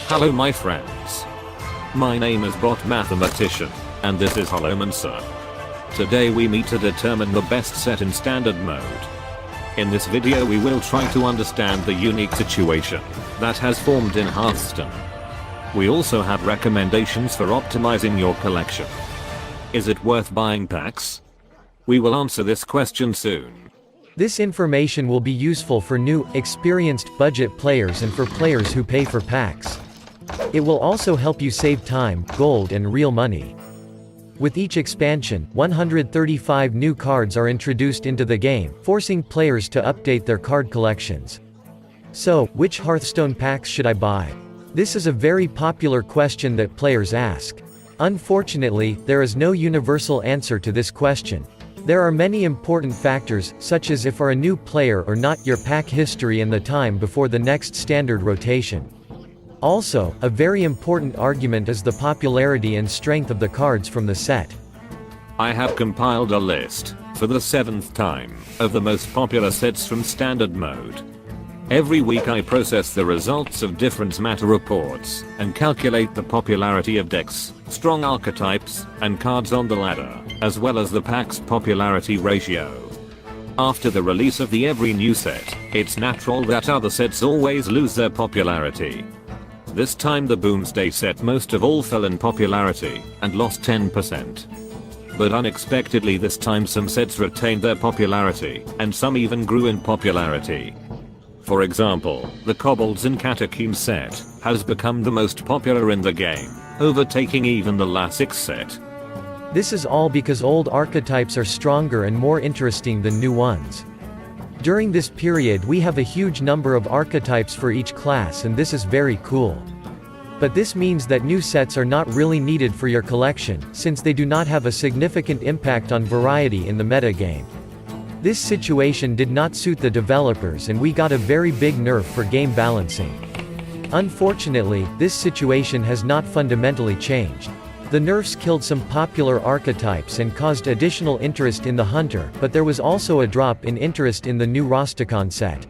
Hello my friends. My name is Bot Mathematician, and this is Holomancer. Today we meet to determine the best set in standard mode. In this video we will try to understand the unique situation that has formed in Hearthstone. We also have recommendations for optimizing your collection. Is it worth buying packs? We will answer this question soon. This information will be useful for new, experienced, budget players and for players who pay for packs. It will also help you save time, gold and real money. With each expansion, 135 new cards are introduced into the game, forcing players to update their card collections. So, which Hearthstone packs should I buy? This is a very popular question that players ask. Unfortunately, there is no universal answer to this question. There are many important factors, such as if you are a new player or not, your pack history and the time before the next standard rotation. Also, a very important argument is the popularity and strength of the cards from the set. I have compiled a list, for the 7th time, of the most popular sets from standard mode. Every week I process the results of different meta reports, and calculate the popularity of decks, strong archetypes, and cards on the ladder, as well as the pack's popularity ratio. After the release of every new set, it's natural that other sets always lose their popularity. This time the Boomsday set most of all fell in popularity, and lost 10%. But unexpectedly this time some sets retained their popularity, and some even grew in popularity. For example, the Kobolds and Catacombs set has become the most popular in the game, overtaking even the Lasix set. This is all because old archetypes are stronger and more interesting than new ones. During this period we have a huge number of archetypes for each class, and this is very cool. But this means that new sets are not really needed for your collection, since they do not have a significant impact on variety in the metagame. This situation did not suit the developers, and we got a very big nerf for game balancing. Unfortunately, this situation has not fundamentally changed. The nerfs killed some popular archetypes and caused additional interest in the Hunter, but there was also a drop in interest in the new Rastakhan set.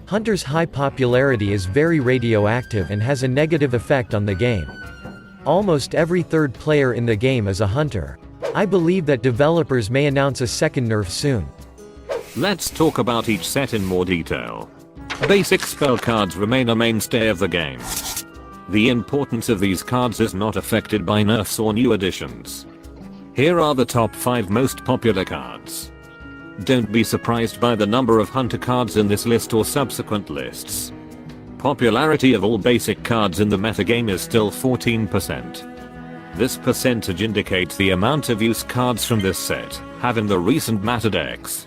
Hunter's high popularity is very radioactive and has a negative effect on the game. Almost every third player in the game is a Hunter. I believe that developers may announce a second nerf soon. Let's talk about each set in more detail. Basic spell cards remain a mainstay of the game. The importance of these cards is not affected by nerfs or new additions. Here are the top 5 most popular cards. Don't be surprised by the number of Hunter cards in this list or subsequent lists. Popularity of all basic cards in the metagame is still 14%. This percentage indicates the amount of use cards from this set have in the recent meta decks.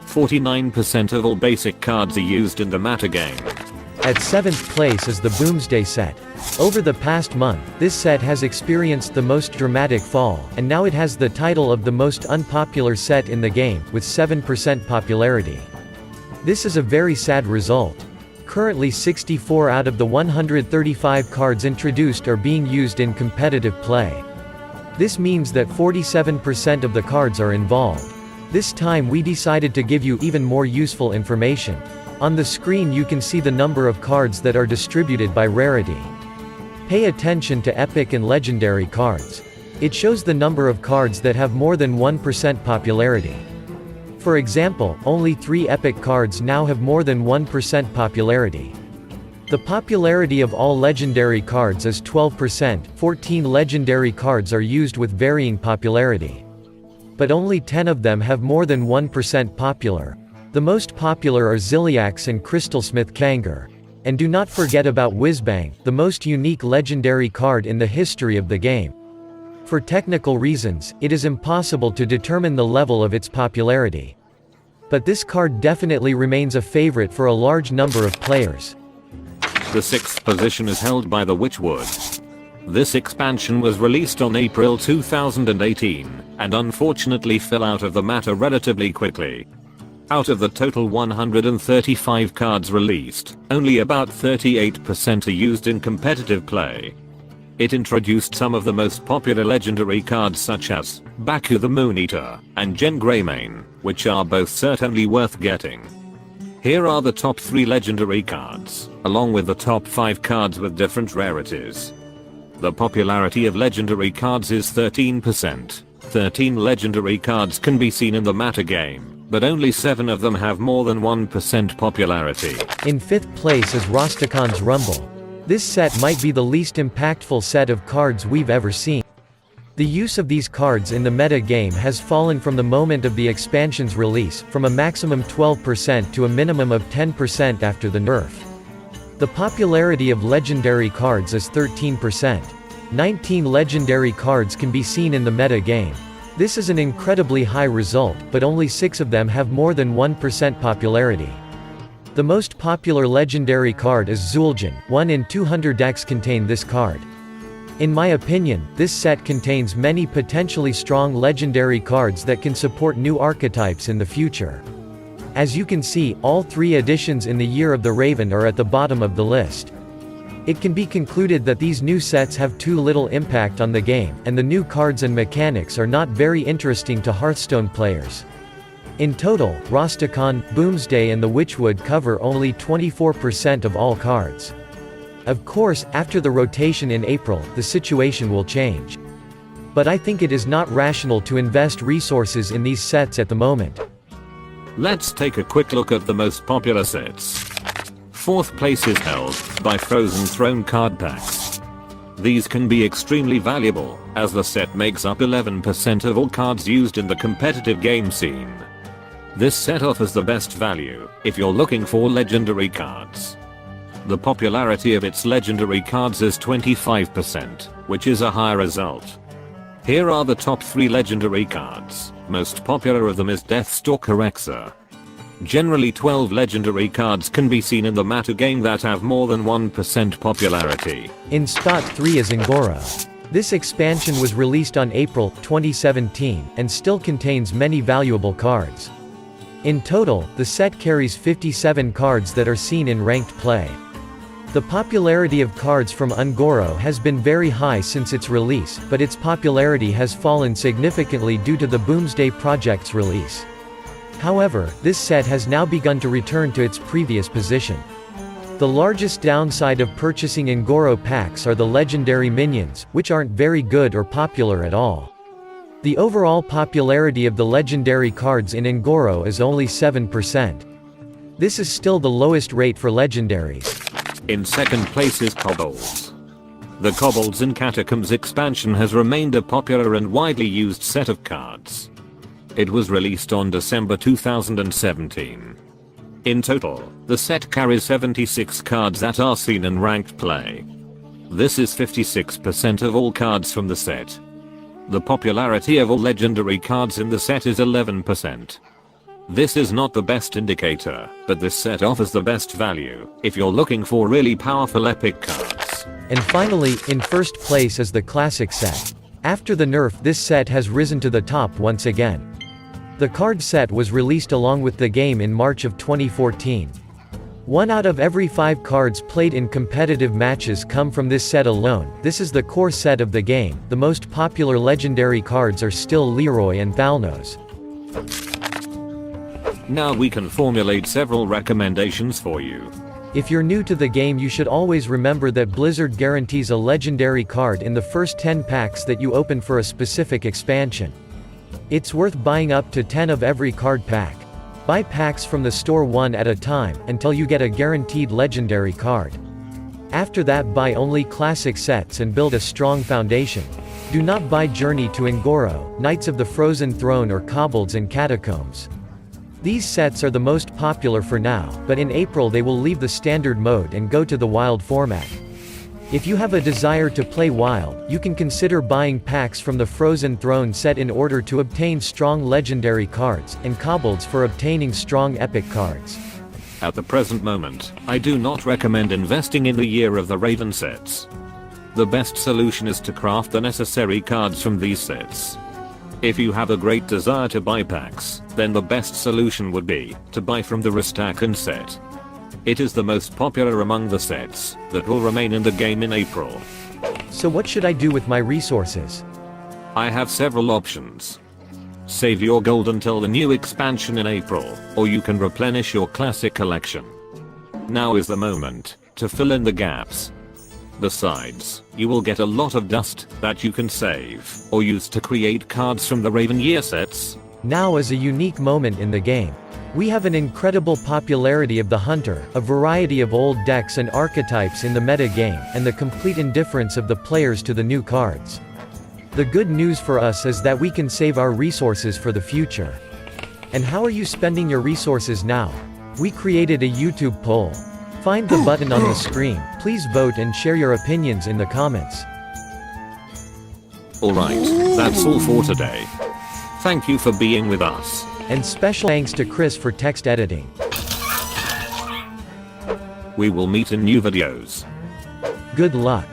49% of all basic cards are used in the metagame. At 7th place is the Boomsday set. Over the past month, this set has experienced the most dramatic fall, and now it has the title of the most unpopular set in the game, with 7% popularity. This is a very sad result. Currently 64 out of the 135 cards introduced are being used in competitive play. This means that 47% of the cards are involved. This time we decided to give you even more useful information. On the screen you can see the number of cards that are distributed by rarity. Pay attention to epic and legendary cards. It shows the number of cards that have more than 1% popularity. For example, only 3 epic cards now have more than 1% popularity. The popularity of all legendary cards is 12%, 14 legendary cards are used with varying popularity. But only 10 of them have more than 1% popular. The most popular are Ziliax and Crystalsmith Kangar. And do not forget about Whizbang, the most unique legendary card in the history of the game. For technical reasons, it is impossible to determine the level of its popularity. But this card definitely remains a favorite for a large number of players. The 6th position is held by the Witchwood. This expansion was released on April 2018, and unfortunately fell out of the meta relatively quickly. Out of the total 135 cards released, only about 38% are used in competitive play. It introduced some of the most popular legendary cards such as Baku the Moon Eater and Jen Greymane, which are both certainly worth getting. Here are the top 3 legendary cards, along with the top 5 cards with different rarities. The popularity of legendary cards is 13%. 13 legendary cards can be seen in the metagame, but only 7 of them have more than 1% popularity. In 5th place is Rastakhan's Rumble. This set might be the least impactful set of cards we've ever seen. The use of these cards in the meta game has fallen from the moment of the expansion's release, from a maximum 12% to a minimum of 10% after the nerf. The popularity of legendary cards is 13%. 19 legendary cards can be seen in the meta game. This is an incredibly high result, but only 6 of them have more than 1% popularity. The most popular legendary card is Zul'jin. 1 in 200 decks contain this card. In my opinion, this set contains many potentially strong legendary cards that can support new archetypes in the future. As you can see, all 3 editions in the Year of the Raven are at the bottom of the list. It can be concluded that these new sets have too little impact on the game, and the new cards and mechanics are not very interesting to Hearthstone players. In total, Rastakhan, Boomsday and the Witchwood cover only 24% of all cards. Of course, after the rotation in April, the situation will change. But I think it is not rational to invest resources in these sets at the moment. Let's take a quick look at the most popular sets. 4th place is held by Frozen Throne card packs. These can be extremely valuable, as the set makes up 11% of all cards used in the competitive game scene. This set offers the best value if you're looking for legendary cards. The popularity of its legendary cards is 25%, which is a high result. Here are the top 3 legendary cards. Most popular of them is Deathstalker Exa. Generally 12 legendary cards can be seen in the metagame that have more than 1% popularity. In spot 3 is Un'Goro. This expansion was released on April 2017, and still contains many valuable cards. In total, the set carries 57 cards that are seen in ranked play. The popularity of cards from Un'Goro has been very high since its release, but its popularity has fallen significantly due to the Boomsday Project's release. However, this set has now begun to return to its previous position. The largest downside of purchasing Un'Goro packs are the legendary minions, which aren't very good or popular at all. The overall popularity of the legendary cards in Un'Goro is only 7%. This is still the lowest rate for legendaries. In 2nd place is Kobolds. The Kobolds in Catacombs expansion has remained a popular and widely used set of cards. It was released on December 2017. In total, the set carries 76 cards that are seen in ranked play. This is 56% of all cards from the set. The popularity of all legendary cards in the set is 11%. This is not the best indicator, but this set offers the best value if you're looking for really powerful epic cards. And finally, in 1st place is the Classic set. After the nerf, this set has risen to the top once again. The card set was released along with the game in March of 2014. 1 out of every 5 cards played in competitive matches come from this set alone. This is the core set of the game. The most popular legendary cards are still Leeroy and Thalnos. Now we can formulate several recommendations for you. If you're new to the game, you should always remember that Blizzard guarantees a legendary card in the first 10 packs that you open for a specific expansion. It's worth buying up to 10 of every card pack. Buy packs from the store one at a time, until you get a guaranteed legendary card. After that, buy only classic sets and build a strong foundation. Do not buy Journey to Un'Goro, Knights of the Frozen Throne or Kobolds and Catacombs. These sets are the most popular for now, but in April they will leave the standard mode and go to the wild format. If you have a desire to play wild, you can consider buying packs from the Frozen Throne set in order to obtain strong legendary cards, and Kobolds for obtaining strong epic cards. At the present moment, I do not recommend investing in the Year of the Raven sets. The best solution is to craft the necessary cards from these sets. If you have a great desire to buy packs, then the best solution would be to buy from the Rastakhan set. It is the most popular among the sets that will remain in the game in April. So what should I do with my resources? I have several options. Save your gold until the new expansion in April, or you can replenish your classic collection. Now is the moment to fill in the gaps. Besides, you will get a lot of dust that you can save or use to create cards from the Raven Year sets. Now is a unique moment in the game. We have an incredible popularity of the Hunter, a variety of old decks and archetypes in the meta game, and the complete indifference of the players to the new cards. The good news for us is that we can save our resources for the future. And how are you spending your resources now? We created a YouTube poll. Find the button on the screen, please vote and share your opinions in the comments. Alright, that's all for today. Thank you for being with us. And special thanks to Chris for text editing. We will meet in new videos. Good luck.